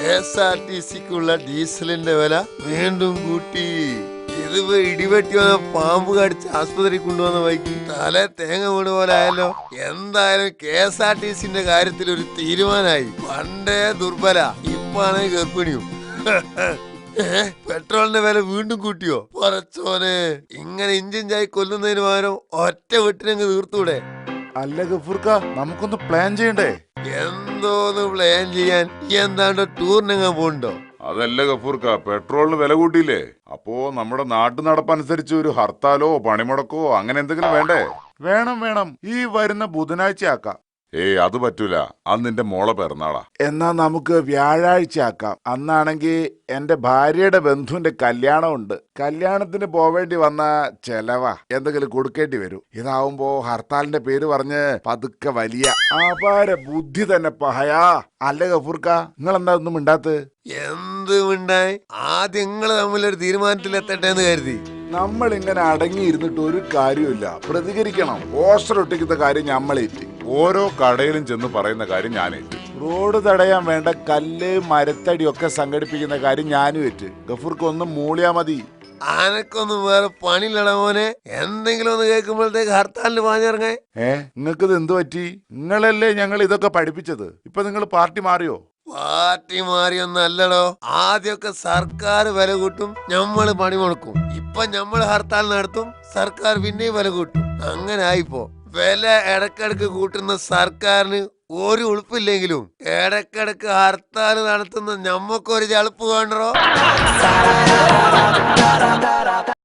KSRTCക്കുള്ള ഡീസലിന്റെ വില വീണ്ടും കൂട്ടി. ഇതിപ്പോ ഇടിവെട്ടി വന്ന പാമ്പ് കടിച്ച് ആസ്പത്രി കൊണ്ടുവന്ന വൈകി തല തേങ്ങ വീട് പോലെ ആയല്ലോ. എന്തായാലും KSRTCന്റെ കാര്യത്തിൽ ഒരു തീരുമാനമായി. പണ്ടേ ദുർബല, ഇപ്പാണ് ഗർഭിണിയും. പെട്രോളിന്റെ വില വീണ്ടും കൂട്ടിയോ? പറച്ചോനെ, ഇങ്ങനെ ഇഞ്ചിഞ്ചായി കൊല്ലുന്നതിന് പകരം ഒറ്റ വെട്ടിനങ്ങ് തീർത്തൂടെ? അല്ല ഗഫൂർക്ക, നമുക്കൊന്ന് പ്ലാൻ ചെയ്യണ്ടേ? എന്തോന്ന് പ്ലാൻ ചെയ്യാൻ? എന്താണ്ടോ ടൂറിനെങ്ങാൻ പോണ്ടോ? അതല്ല ഗഫൂർക്ക, പെട്രോളിന് വില കൂട്ടിയില്ലേ? അപ്പോ നമ്മുടെ നാട്ടു നടപ്പനുസരിച്ച് ഒരു ഹർത്താലോ പണിമുടക്കോ അങ്ങനെ എന്തെങ്കിലും വേണ്ടേ? വേണം വേണം, ഈ വരുന്ന ബുധനാഴ്ച ആക്കാം. അത് പറ്റൂല, അന്ന് നിന്റെ മോളെ പിറന്നാളാ. എന്നാ നമുക്ക് വ്യാഴാഴ്ച ആക്കാം. അന്നാണെങ്കിൽ എന്റെ ഭാര്യയുടെ ബന്ധുവിന്റെ കല്യാണം ഉണ്ട്. കല്യാണത്തിന് പോവേണ്ടി വന്ന ചെലവാ എന്തെങ്കിലും കൊടുക്കേണ്ടി വരും. ഇതാവുമ്പോ ഹർത്താലിന്റെ പേര് പറഞ്ഞ് പതുക്കെ വലിയ അപാര ബുദ്ധി തന്നെ പഹയാ. അല്ല ഗഫൂർക്ക, നിങ്ങൾ എന്താ ഒന്നും മിണ്ടാത്ത്? എന്ത് മിണ്ടായി? ആദ്യം നിങ്ങള് തമ്മിലൊരു തീരുമാനത്തിലെത്തട്ടെ എന്ന് കരുതി. നമ്മൾ ഇങ്ങനെ അടങ്ങിയിരുന്നിട്ട് ഒരു കാര്യമില്ല, പ്രതികരിക്കണം. പോസ്റ്റർ ഒട്ടിക്കുന്ന കാര്യം ഞമ്മളേറ്റ്. ഓരോ കടയിലും ചെന്ന് പറയുന്ന കാര്യം ഞാനേറ്റ്. റോഡ് തടയാൻ വേണ്ട കല്ല് മരത്തടി ഒക്കെ സംഘടിപ്പിക്കുന്ന കാര്യം ഞാനും ഏറ്റ്. ഗഫൂർക്ക് ഒന്നും മൂളിയാ മതി. ആനക്കൊന്നും വേറെ പണിയില്ലട മോനെ. എന്തെങ്കിലും ഒന്ന് കേൾക്കുമ്പോഴത്തേക്ക് ഹർത്താലിന് പാഞ്ഞിറങ്ങേ. നിങ്ങൾക്കിത് എന്ത് പറ്റി? നിങ്ങളല്ലേ ഞങ്ങൾ ഇതൊക്കെ പഠിപ്പിച്ചത്. ഇപ്പൊ നിങ്ങൾ പാർട്ടി മാറിയോ? പാർട്ടി മാറിയൊന്നല്ലടോ. ആദ്യമൊക്കെ സർക്കാർ വില കൂട്ടും, ഞമ്മള് പണി മുടക്കും. ഇപ്പൊ ഞമ്മള് ഹർത്താൽ നടത്തും, സർക്കാർ പിന്നെയും വില കൂട്ടും. അങ്ങനെ ആയിപ്പോ. വില ഇടക്കിടക്ക് കൂട്ടുന്ന സർക്കാരിന് ഒരു ഉളുപ്പില്ലെങ്കിലും ഇടക്കിടക്ക് ഹർത്താൽ നടത്തുന്ന ഞമ്മക്കൊരു ചളുപ്പ് വേണ്ടോ?